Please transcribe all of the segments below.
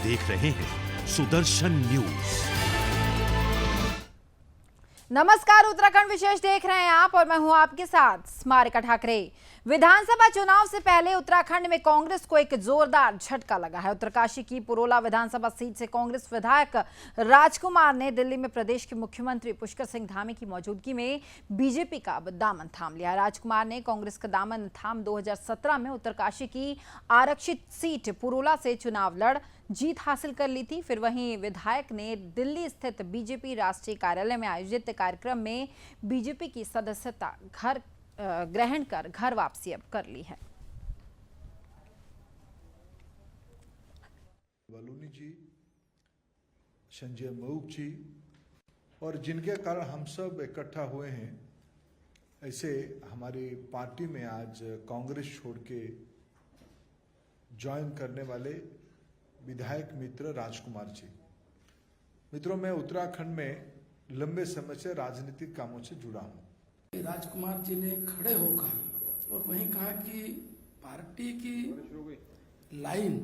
देख रहे हैं सुदर्शन न्यूज। नमस्कार, उत्तराखंड विशेष देख रहे हैं आप और मैं हूं आपके साथ स्मारिका ठाकरे। विधानसभा चुनाव से पहले उत्तराखंड में कांग्रेस को एक जोरदार झटका लगा है। उत्तरकाशी की पुरोला विधानसभा सीट से कांग्रेस विधायक राजकुमार ने दिल्ली में प्रदेश के मुख्यमंत्री पुष्कर सिंह धामी की मौजूदगी में बीजेपी का दामन थाम लिया। राजकुमार ने कांग्रेस का दामन थाम 2017 में उत्तरकाशी की आरक्षित सीट पुरोला से चुनाव लड़ जीत हासिल कर ली थी। फिर वहीं विधायक ने दिल्ली स्थित बीजेपी राष्ट्रीय कार्यालय में आयोजित कार्यक्रम में बीजेपी की सदस्यता ग्रहण कर घर वापसी अब कर ली है। बलूनी जी, संजय मऊक जी और जिनके कारण हम सब इकट्ठा हुए हैं, ऐसे हमारी पार्टी में आज कांग्रेस छोड़ के ज्वाइन करने वाले विधायक मित्र राजकुमार जी। मित्रों, मैं उत्तराखंड में लंबे समय से राजनीतिक कामों से जुड़ा हूं। राजकुमार जी ने खड़े होकर और वहीं कहा कि पार्टी की लाइन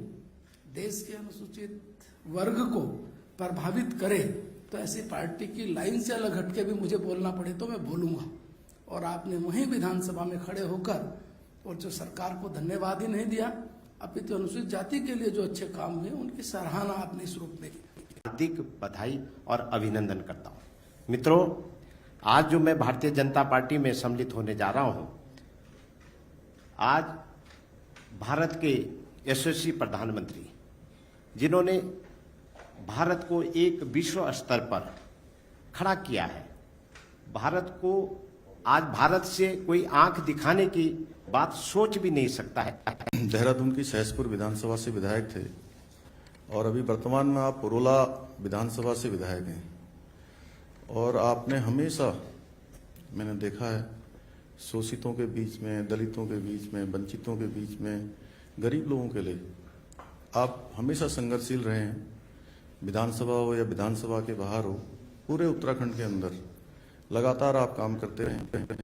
देश के अनुसूचित वर्ग को प्रभावित करे तो ऐसी पार्टी की लाइन से अलग हटके भी मुझे बोलना पड़े तो मैं बोलूंगा। और आपने वहीं विधानसभा में खड़े होकर और जो सरकार को धन्यवाद ही नहीं दिया, अपितु अनुसूचित जाति के लिए जो अच्छे काम हुए उनकी सराहना आपने इस रूप में की। हार्दिक बधाई और अभिनंदन करता हूं। मित्रों, आज जो मैं भारतीय जनता पार्टी में सम्मिलित होने जा रहा हूं, आज भारत के यशस्वी प्रधानमंत्री जिन्होंने भारत को एक विश्व स्तर पर खड़ा किया है, भारत को आज भारत से कोई आंख दिखाने की बात सोच भी नहीं सकता है। देहरादून की सहसपुर विधानसभा से विधायक थे और अभी वर्तमान में आप पुरोला विधानसभा से विधायक हैं और आपने हमेशा, मैंने देखा है, शोषितों के बीच में, दलितों के बीच में, वंचितों के बीच में, गरीब लोगों के लिए आप हमेशा संघर्षशील रहे हैं। विधानसभा हो या विधानसभा के बाहर हो, पूरे उत्तराखंड के अंदर लगातार आप काम करते रहे।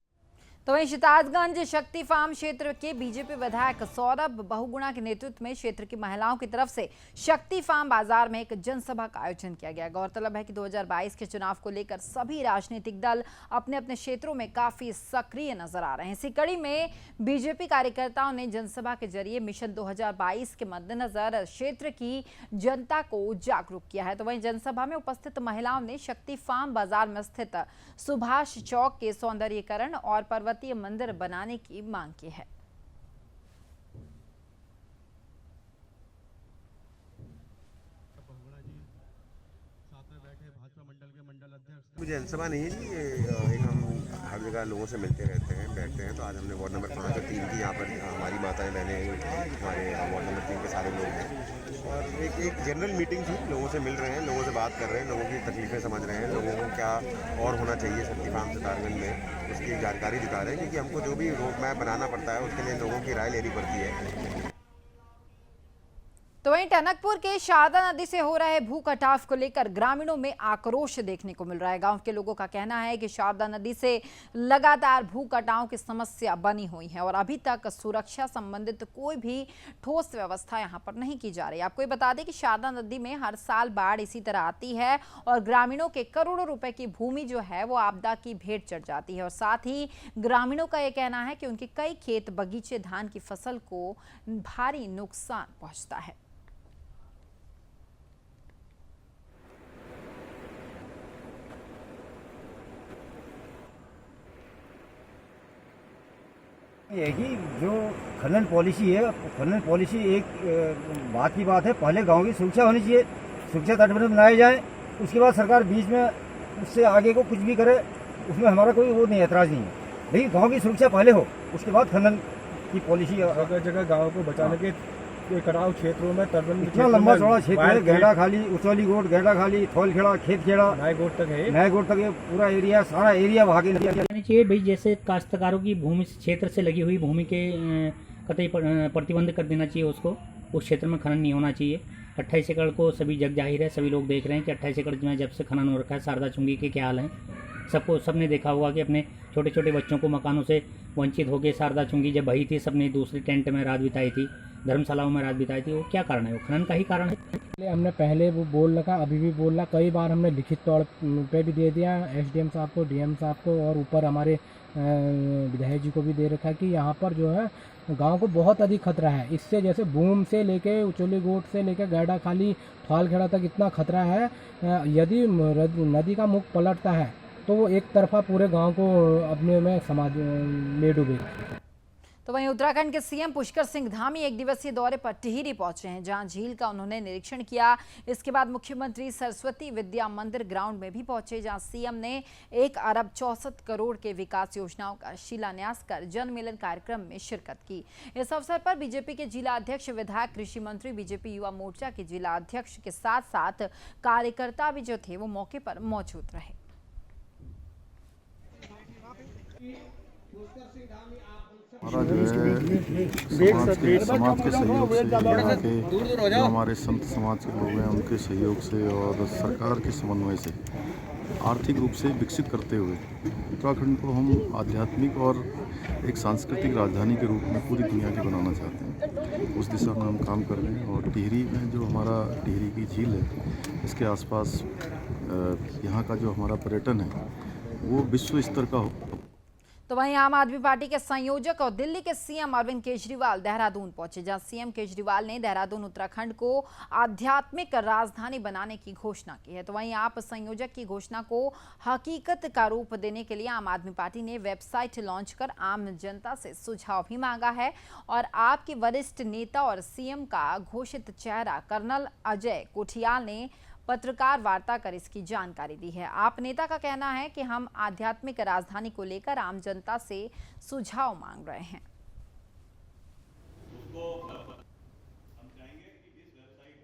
तो वहीं सिताजगंज शक्ति फार्म क्षेत्र के बीजेपी विधायक सौरभ बहुगुणा के नेतृत्व में क्षेत्र की महिलाओं की तरफ से शक्ति फार्म बाजार में एक जनसभा का आयोजन किया गया। गौरतलब है कि 2022 के चुनाव को लेकर सभी राजनीतिक दल अपने अपने क्षेत्रों में काफी सक्रिय नजर आ रहे हैं। इसी कड़ी में बीजेपी कार्यकर्ताओं ने जनसभा के जरिए मिशन 2022 के मद्देनजर क्षेत्र की जनता को जागरूक किया है। तो वहीं जनसभा में उपस्थित महिलाओं ने शक्ति फार्म बाजार में स्थित सुभाष चौक के सौंदर्यीकरण और पर्वतीय मंदिर बनाने की मांग की है। मुझे जनसभा नहीं है जी, ये एक हम हर जगह लोगों से मिलते रहते हैं, बैठते हैं। तो आज हमने वार्ड नंबर 5 और 3 की यहाँ पर हमारी माताएं बहनें, हमारे वार्ड नंबर 3 के सारे लोग हैं और एक जनरल मीटिंग थी। लोगों से मिल रहे हैं, लोगों से बात कर रहे हैं, लोगों की तकलीफें समझ रहे हैं, लोगों को क्या और होना चाहिए शक्ति फार्म सितारगंज में, उसकी जानकारी जुटा रहे हैं। क्योंकि हमको जो भी रोड मैप बनाना पड़ता है उसके लिए लोगों की राय लेनी पड़ती है। तो वहीं टनकपुर के शारदा नदी से हो रहे भू कटाव को लेकर ग्रामीणों में आक्रोश देखने को मिल रहा है। गांव के लोगों का कहना है कि शारदा नदी से लगातार भू कटाव की समस्या बनी हुई है और अभी तक सुरक्षा संबंधित कोई भी ठोस व्यवस्था यहां पर नहीं की जा रही। आपको ये बता दें कि शारदा नदी में हर साल बाढ़ इसी तरह आती है और ग्रामीणों के करोड़ों रुपए की भूमि जो है वो आपदा की भेंट चढ़ जाती है। और साथ ही ग्रामीणों का ये कहना है कि उनके कई खेत, बगीचे, धान की फसल को भारी नुकसान पहुंचता है। ये कि जो खनन पॉलिसी है, खनन पॉलिसी एक बात की बात है, पहले गांव की सुरक्षा होनी चाहिए, सुरक्षा तटबंध बनाए जाए, उसके बाद सरकार बीच में उससे आगे को कुछ भी करे, उसमें हमारा कोई वो नहीं, ऐतराज़ नहीं है। लेकिन गांव की सुरक्षा पहले हो, उसके बाद खनन की पॉलिसी। जगह जगह गाँव को बचाने के कटाव क्षेत्रों में तटबंध, इतना लंबा चौड़ा क्षेत्र है, गेंडा खाली, उचौली गोट, गेंडा खाली, थोल खेड़ा, खेत खेड़ा, नए गोट तक ये पूरा एरिया, सारा एरिया भागे चाहिए भाई। जैसे काश्तकारों की भूमि क्षेत्र से लगी हुई भूमि के कतई प्रतिबंध कर देना चाहिए, उसको उस क्षेत्र में खनन नहीं होना चाहिए। 28 एकड़ को सभी जग जाहिर है, सभी लोग देख रहे हैं कि 28 एकड़ में जब से खनन हो रखा है, शारदा चुंगी के क्या हाल हैं। सबने देखा होगा कि अपने छोटे छोटे बच्चों को मकानों से वंचित होकर शारदा चुंगी जब बही थी, सबने दूसरी टेंट में रात बिताई थी। धर्मशालाओं में रात बिताई थी, वो क्या कारण है? वो खनन का ही कारण है। हमने पहले वो बोल रखा, अभी भी बोल रहा, कई बार हमने लिखित तौर पे भी दे दिया एसडीएम साहब को, डीएम साहब को, और ऊपर हमारे विधायक जी को भी दे रखा कि यहाँ पर जो है गांव को बहुत अधिक खतरा है। इससे जैसे बूम से लेके उचोली गोट से लेके गैडा खाली थालखेड़ा तक इतना खतरा है। यदि नदी का मुख पलटता है तो वो एक तरफा पूरे गांव को अपने में समाज में डूबेगा। तो वहीं उत्तराखंड के सीएम पुष्कर सिंह धामी एक दिवसीय दौरे पर टिहरी पहुंचे हैं, जहां झील का उन्होंने निरीक्षण किया। इसके बाद मुख्यमंत्री सरस्वती विद्या मंदिर ग्राउंड में भी पहुंचे, जहां सीएम ने 1 अरब 64 करोड़ के विकास योजनाओं का शिलान्यास कर जन मिलन कार्यक्रम में शिरकत की। इस अवसर पर बीजेपी के जिला अध्यक्ष, विधायक, कृषि मंत्री, बीजेपी युवा मोर्चा के जिला अध्यक्ष के साथ साथ कार्यकर्ता भी जो थे वो मौके पर मौजूद रहे। हमारा जो है समाज के सहयोग से, यहाँ के जो हमारे संत समाज के लोग हैं उनके सहयोग से और सरकार के समन्वय से आर्थिक रूप से विकसित करते हुए उत्तराखंड को हम आध्यात्मिक और एक सांस्कृतिक राजधानी के रूप में पूरी दुनिया की बनाना चाहते हैं। उस दिशा में हम काम कर रहे हैं और टिहरी में जो हमारा टिहरी की झील है, इसके आसपास यहाँ का जो हमारा पर्यटन है वो विश्व स्तर का हो। तो वहीं आम आदमी पार्टी के संयोजक और दिल्ली के सीएम अरविंद केजरीवाल देहरादून पहुंचे, जहां सीएम केजरीवाल ने देहरादून उत्तराखंड को आध्यात्मिक राजधानी बनाने की घोषणा की है। तो वहीं आप संयोजक की घोषणा को हकीकत का रूप देने के लिए आम आदमी पार्टी ने वेबसाइट लॉन्च कर आम जनता से सुझाव भी मांगा है। और आपके वरिष्ठ नेता और सीएम का घोषित चेहरा कर्नल अजय कोठियाल ने पत्रकार वार्ता कर इसकी जानकारी दी है। आप नेता का कहना है कि हम आध्यात्मिक राजधानी को लेकर आम जनता से सुझाव मांग रहे हैं।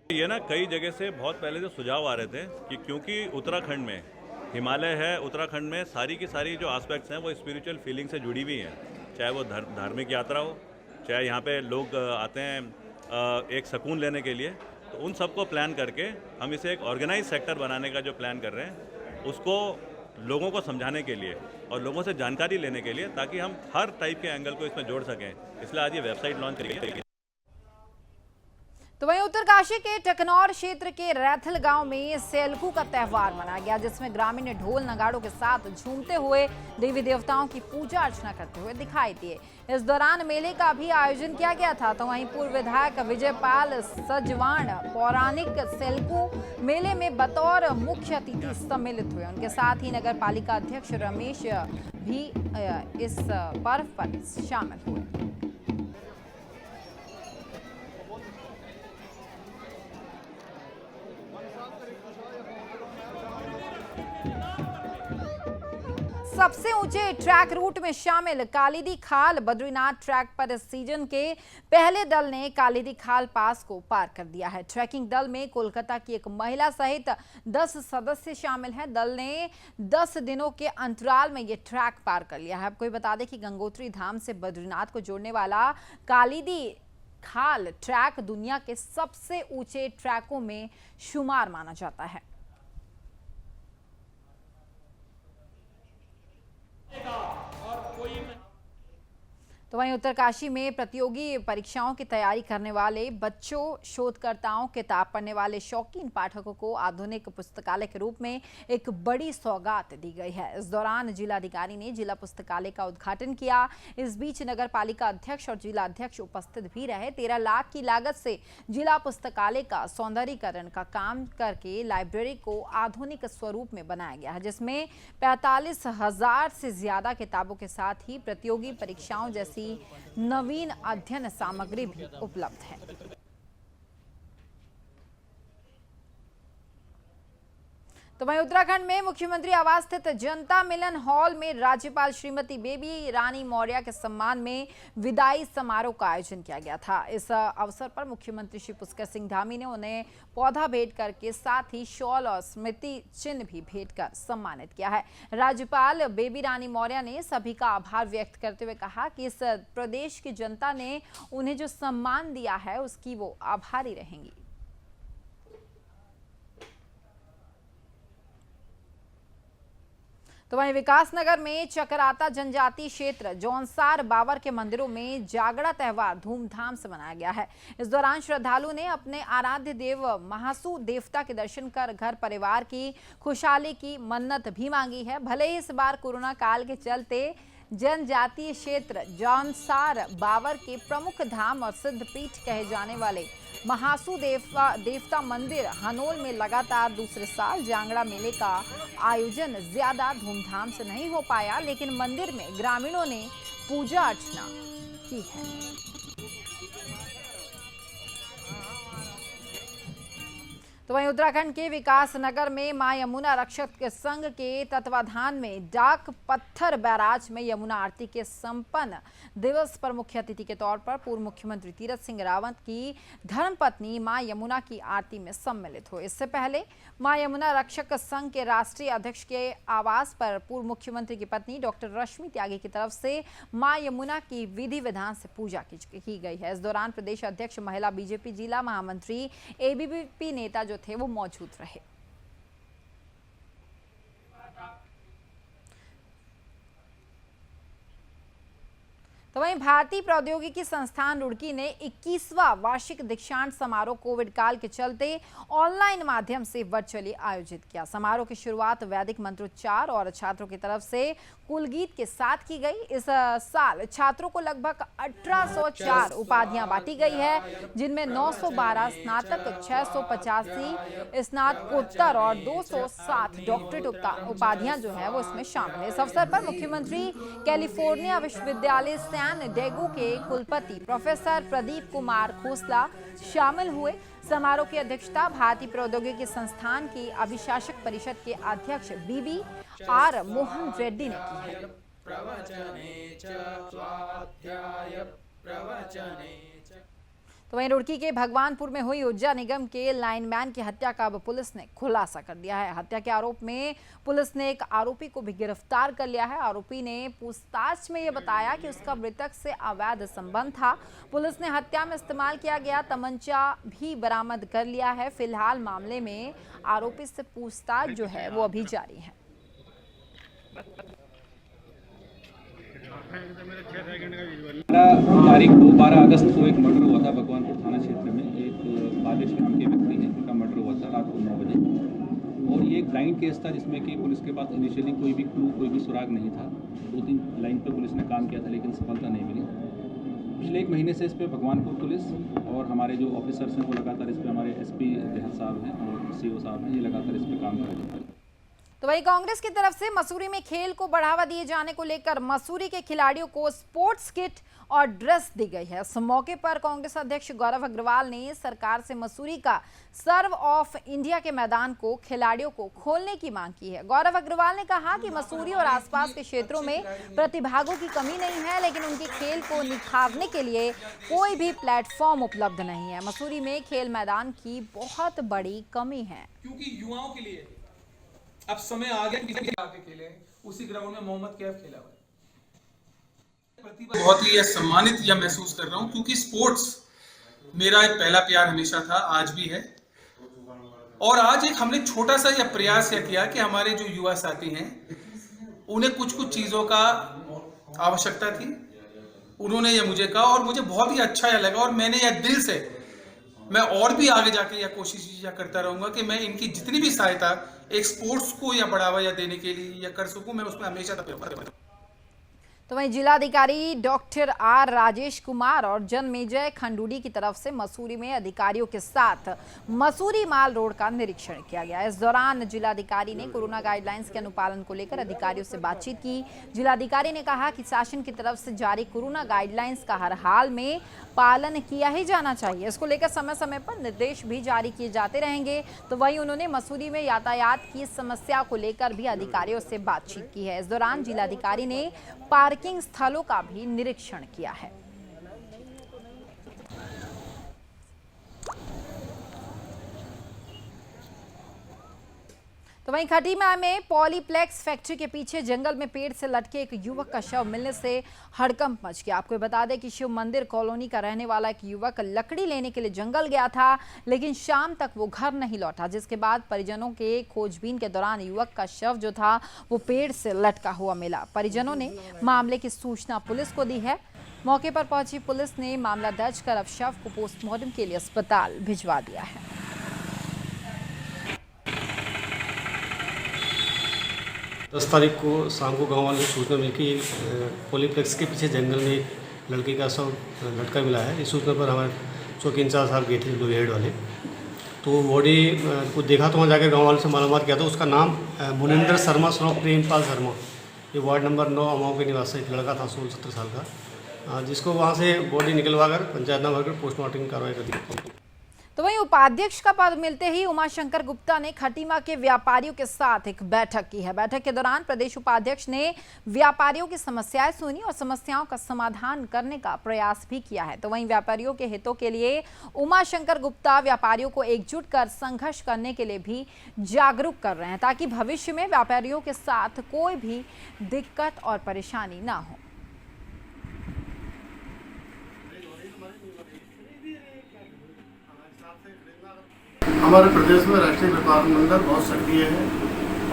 ये ना कई जगह से बहुत पहले से सुझाव आ रहे थे कि क्योंकि उत्तराखंड में हिमालय है, उत्तराखंड में सारी की सारी जो एस्पेक्ट्स हैं वो स्पिरिचुअल फीलिंग से जुड़ी हुई हैं, चाहे वो धार्मिक यात्रा हो, चाहे यहाँ पे लोग आते हैं एक सुकून लेने के लिए। तो उन सबको प्लान करके हम इसे एक ऑर्गेनाइज सेक्टर बनाने का जो प्लान कर रहे हैं उसको लोगों को समझाने के लिए और लोगों से जानकारी लेने के लिए, ताकि हम हर टाइप के एंगल को इसमें जोड़ सकें, इसलिए आज ये वेबसाइट लॉन्च करेंगे। तो वहीं उत्तरकाशी के टकनौर क्षेत्र के रैथल गांव में सेलकू का त्यौहार मनाया गया, जिसमें ग्रामीण ढोल नगाड़ों के साथ झूमते हुए देवी देवताओं की पूजा अर्चना करते हुए दिखाई दिए। इस दौरान मेले का भी आयोजन किया गया था। तो वहीं पूर्व विधायक विजयपाल सजवाण पौराणिक सेलकू मेले में बतौर मुख्य अतिथि सम्मिलित हुए। उनके साथ ही नगर पालिका अध्यक्ष रमेश भी इस पर्व पर शामिल हुए। सबसे ऊंचे ट्रैक रूट में शामिल कालीदी खाल बद्रीनाथ ट्रैक पर इस सीजन के पहले दल ने कालीदी खाल पास को पार कर दिया है। ट्रैकिंग दल में कोलकाता की एक महिला सहित 10 सदस्य शामिल हैं। दल ने 10 दिनों के अंतराल में ये ट्रैक पार कर लिया है। आपको बता दें कि गंगोत्री धाम से बद्रीनाथ को जोड़ने वाला कालीदी खाल ट्रैक दुनिया के सबसे ऊंचे ट्रैकों में शुमार माना जाता है। तो वहीं उत्तरकाशी में प्रतियोगी परीक्षाओं की तैयारी करने वाले बच्चों, शोधकर्ताओं, किताब पढ़ने वाले शौकीन पाठकों को आधुनिक पुस्तकालय के रूप में एक बड़ी सौगात दी गई है। इस दौरान जिलाधिकारी ने जिला पुस्तकालय का उद्घाटन किया। इस बीच नगर पालिका अध्यक्ष और जिला अध्यक्ष उपस्थित भी रहे। 13 लाख की लागत से जिला पुस्तकालय का सौंदर्यीकरण का काम करके लाइब्रेरी को आधुनिक स्वरूप में बनाया गया है, जिसमें 45,000 से ज्यादा किताबों के साथ ही प्रतियोगी परीक्षाओं जैसी नवीन अध्ययन सामग्री भी उपलब्ध है। तो वहीं उत्तराखंड में मुख्यमंत्री आवास स्थित जनता मिलन हॉल में राज्यपाल श्रीमती बेबी रानी मौर्य के सम्मान में विदाई समारोह का आयोजन किया गया था। इस अवसर पर मुख्यमंत्री श्री पुष्कर सिंह धामी ने उन्हें पौधा भेंट करके साथ ही शॉल और स्मृति चिन्ह भी भेंट कर सम्मानित किया है। राज्यपाल बेबी रानी मौर्य ने सभी का आभार व्यक्त करते हुए कहा कि इस प्रदेश की जनता ने उन्हें जो सम्मान दिया है उसकी वो आभारी रहेंगी। तो वहीं विकासनगर में चकराता जनजातीय क्षेत्र जौनसार बावर के मंदिरों में जागड़ा त्योहार धूमधाम से मनाया गया है। इस दौरान श्रद्धालु ने अपने आराध्य देव महासू देवता के दर्शन कर घर परिवार की खुशहाली की मन्नत भी मांगी है। भले ही इस बार कोरोना काल के चलते जनजातीय क्षेत्र जौनसार बावर के प्रमुख धाम और सिद्ध पीठ कहे जाने वाले महासू देवता मंदिर हनोल में लगातार दूसरे साल जांगड़ा मेले का आयोजन ज्यादा धूमधाम से नहीं हो पाया, लेकिन मंदिर में ग्रामीणों ने पूजा अर्चना की है। तो वहीं उत्तराखंड के विकासनगर में मां यमुना रक्षक संघ के तत्वाधान में डाक पत्थर बैराज में यमुना आरती के संपन्न दिवस पर मुख्य अतिथि के तौर पर पूर्व मुख्यमंत्री तीरथ सिंह रावत की धर्मपत्नी मां यमुना की आरती में सम्मिलित हुए। इससे पहले मां यमुना रक्षक संघ के राष्ट्रीय अध्यक्ष के आवास पर पूर्व मुख्यमंत्री की पत्नी डॉक्टर रश्मि त्यागी की तरफ से मां यमुना की विधि विधान से पूजा की गई है। इस दौरान प्रदेश अध्यक्ष महिला बीजेपी जिला महामंत्री एबीवीपी नेता जो थे वो मौजूद रहे। तो वहीं भारतीय प्रौद्योगिकी संस्थान रुड़की ने 21वां वार्षिक दीक्षांत समारोह कोविड काल के चलते ऑनलाइन माध्यम से वर्चुअली आयोजित किया। समारोह की शुरुआत वैदिक मंत्रोच्चार और छात्रों की तरफ से कुलगीत के साथ की गई। इस साल छात्रों को लगभग 1804 उपाधियां बांटी गई है, जिनमें 912 स्नातक, 685 स्नातकोत्तर और 260 डॉक्टरेट उपाधियां जो है वो इसमें शामिल है। इस अवसर पर मुख्यमंत्री कैलिफोर्निया विश्वविद्यालय सैन डिएगो के कुलपति प्रोफेसर प्रदीप कुमार खोसला शामिल हुए। समारोह की अध्यक्षता भारतीय प्रौद्योगिकी संस्थान की अभिशासक परिषद के अध्यक्ष BBR मोहन रेड्डी ने की है। तो वहीं रुड़की के भगवानपुर में हुई ऊर्जा निगम के लाइनमैन की हत्या का अब पुलिस ने खुलासा कर दिया है। हत्या के आरोप में पुलिस ने एक आरोपी को भी गिरफ्तार कर लिया है। आरोपी ने पूछताछ में यह बताया कि उसका मृतक से अवैध संबंध था। पुलिस ने हत्या में इस्तेमाल किया गया तमंचा भी बरामद कर लिया है। फिलहाल मामले में आरोपी से पूछताछ जो है वो अभी जारी है। तारीख 12 अगस्त को एक मर्डर हुआ था भगवानपुर थाना क्षेत्र में। एक बालिश नाम के व्यक्ति हैं, उनका मर्डर हुआ था रात को 9 बजे और ये एक ब्लाइंड केस था जिसमें कि पुलिस के पास इनिशियली कोई भी क्लू, कोई भी सुराग नहीं था। 2-3 लाइन पर पुलिस ने काम किया था लेकिन सफलता नहीं मिली। पिछले 1 महीने से इस पर भगवानपुर पुलिस और हमारे जो ऑफिसर्स हैं वो लगातार इस पर, हमारे SP देहत साहब हैं और CO साहब हैं, ये लगातार इस पर काम कर रहे हैं। तो वहीं कांग्रेस की तरफ से मसूरी में खेल को बढ़ावा दिए जाने को लेकर मसूरी के खिलाड़ियों को स्पोर्ट्स किट और ड्रेस दी गई है। इस मौके पर कांग्रेस अध्यक्ष गौरव अग्रवाल ने सरकार से मसूरी का सर्व ऑफ इंडिया के मैदान को खिलाड़ियों को खोलने की मांग की है। गौरव अग्रवाल ने कहा कि मसूरी और आसपास के क्षेत्रों में प्रतिभागों की कमी नहीं है, लेकिन उनके खेल को निखारने के लिए कोई भी प्लेटफॉर्म उपलब्ध नहीं है। मसूरी में खेल मैदान की बहुत बड़ी कमी है, क्योंकि युवाओं के लिए अब समय आ गया कि आके खेले। उसी ग्राउंड में मोहम्मद कैफ खेला हुआ है। बहुत ही सम्मानित या महसूस कर रहा हूँ, क्योंकि स्पोर्ट्स मेरा एक पहला प्यार हमेशा था, आज भी है। और आज एक हमने छोटा सा यह प्रयास किया कि हमारे जो युवा साथी हैं उन्हें कुछ कुछ चीजों का आवश्यकता थी। उन्होंने ये मुझे कहा और मुझे बहुत ही अच्छा यह लगा और मैंने यह दिल से, मैं और भी आगे जाके यह कोशिश करता रहूंगा कि मैं इनकी जितनी भी सहायता एक स्पोर्ट्स को या बढ़ावा या देने के लिए या कर सकूं, मैं उसमें हमेशा तत्पर। तो वहीं जिलाधिकारी डॉक्टर R राजेश कुमार और जन्मेजय खंडूड़ी की तरफ से मसूरी में अधिकारियों के साथ मसूरी माल रोड का निरीक्षण किया गया। इस दौरान जिलाधिकारी ने कोरोना गाइडलाइंस के अनुपालन को लेकर अधिकारियों से बातचीत की। जिलाधिकारी ने कहा कि शासन की तरफ से जारी कोरोना गाइडलाइंस का हर हाल में पालन किया ही जाना चाहिए। इसको लेकर समय समय पर निर्देश भी जारी किए जाते रहेंगे। तो वहीं उन्होंने मसूरी में यातायात की समस्या को लेकर भी अधिकारियों से बातचीत की है। इस दौरान जिलाधिकारी ने पार्किंग स्थलों का भी निरीक्षण किया है। तो वहीं खटीमा में पॉलीप्लेक्स फैक्ट्री के पीछे जंगल में पेड़ से लटके एक युवक का शव मिलने से हड़कंप मच गया। आपको बता दें कि शिव मंदिर कॉलोनी का रहने वाला एक युवक लकड़ी लेने के लिए जंगल गया था, लेकिन शाम तक वो घर नहीं लौटा, जिसके बाद परिजनों के खोजबीन के दौरान युवक का शव जो था वो पेड़ से लटका हुआ मिला। परिजनों ने मामले की सूचना पुलिस को दी है। मौके पर पहुंची पुलिस ने मामला दर्ज कर अब शव को पोस्टमार्टम के लिए अस्पताल भिजवा दिया है। 10 तारीख को शाम को गांव वालों को सूचना मिली कि पॉलीप्लेक्स के पीछे जंगल में एक लड़के का शव लटका मिला है। इस सूचना पर हमारे चौकी इंचार्ज साहब गए थे लोहेड वाले, तो बॉडी को देखा तो वहाँ जाकर गांव वालों से मालूमात किया था। उसका नाम मुनिंदर शर्मा सरोफ प्रेमपाल शर्मा, ये वार्ड नंबर 9 अमाओं के निवासी एक लड़का था 16-17 साल का, जिसको वहाँ से बॉडी निकलवा कर पंचायतनामा कर पोस्टमार्टम की कार्रवाई कर दी। तो वहीं उपाध्यक्ष का पद मिलते ही उमाशंकर गुप्ता ने खटीमा के व्यापारियों के साथ एक बैठक की है। बैठक के दौरान प्रदेश उपाध्यक्ष ने व्यापारियों की समस्याएं सुनी और समस्याओं का समाधान करने का प्रयास भी किया है। तो वहीं व्यापारियों के हितों के लिए उमाशंकर गुप्ता व्यापारियों को एकजुट कर संघर्ष करने के लिए भी जागरूक कर रहे हैं, ताकि भविष्य में व्यापारियों के साथ कोई भी दिक्कत और परेशानी ना हो। हमारे प्रदेश में राष्ट्रीय व्यापार मंडल बहुत सक्रिय है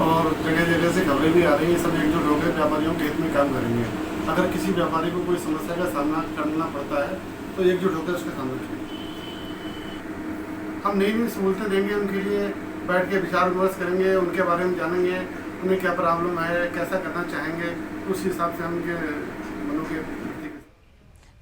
और जगह जगह से खबरें भी आ रही हैं। सब एकजुट होकर व्यापारियों के हित में काम करेंगे। अगर किसी व्यापारी को कोई समस्या का सामना करना पड़ता है तो एकजुट होकर उसका सामना करेंगे। हम नई नई सहूलतें देंगे, उनके लिए बैठ के विचार विमर्श करेंगे, उनके बारे में जानेंगे, उन्हें क्या प्रॉब्लम है, कैसा करना चाहेंगे, उस हिसाब से हम उनके मनों के।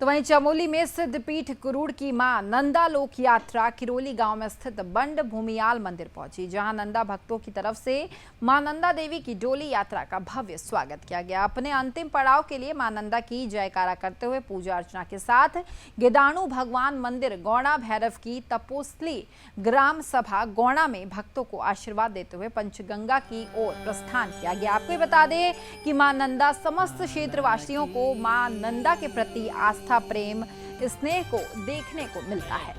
तो वहीं चमोली में सिद्धपीठ कुरूड़ की मां नंदा लोक यात्रा किरोली गांव में स्थित बंड भूमियाल मंदिर पहुंची, जहां नंदा भक्तों की तरफ से मां नंदा देवी की डोली यात्रा का भव्य स्वागत किया गया। अपने अंतिम पड़ाव के लिए मां नंदा की जयकारा करते हुए पूजा अर्चना के साथ गिदाणु भगवान मंदिर गौड़ा भैरव की तपोस्थली ग्राम सभा गौड़ा में भक्तों को आशीर्वाद देते हुए पंचगंगा की ओर प्रस्थान किया गया। आपको बता दें कि मां नंदा समस्त क्षेत्रवासियों को मां नंदा के प्रति आस्था, प्रेम, स्नेह को देखने को मिलता है।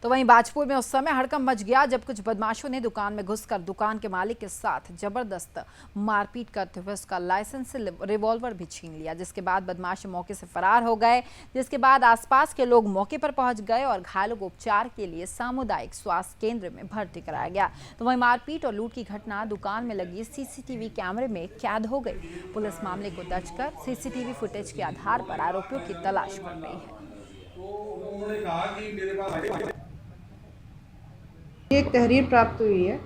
तो वहीं बाजपुर में उस समय हड़कंप मच गया जब कुछ बदमाशों ने दुकान में घुसकर दुकान के मालिक के साथ जबरदस्त मारपीट करते हुए उसका लाइसेंस से रिवॉल्वर भी छीन लिया, जिसके बाद बदमाश मौके से फरार हो गए। जिसके बाद आसपास के लोग मौके पर पहुंच गए और घायलों को उपचार के लिए सामुदायिक स्वास्थ्य केंद्र में भर्ती कराया गया। तो वहीं मारपीट और लूट की घटना दुकान में लगी सीसीटीवी कैमरे में कैद हो गई। पुलिस मामले को दर्ज कर सीसीटीवी फुटेज के आधार पर आरोपियों की तलाश कर रही है। एक तहरीर प्राप्त हुई है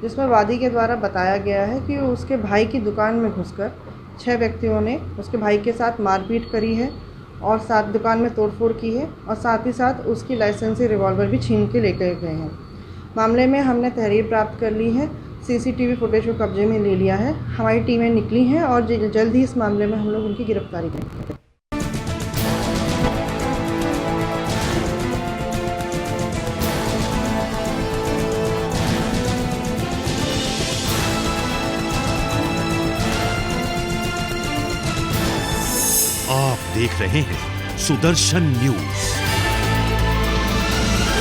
जिसमें वादी के द्वारा बताया गया है कि उसके भाई की दुकान में घुसकर 6 व्यक्तियों ने उसके भाई के साथ मारपीट करी है और साथ दुकान में तोड़फोड़ की है और साथ ही साथ उसकी लाइसेंसी रिवॉल्वर भी छीन के लेकर गए हैं। मामले में हमने तहरीर प्राप्त कर ली है, सीसीटीवी फुटेज को कब्जे में ले लिया है। हमारी टीमें निकली हैं और जल्द ही इस मामले में हम लोग उनकी गिरफ्तारी करेंगे। आप देख रहे हैं सुदर्शन न्यूज।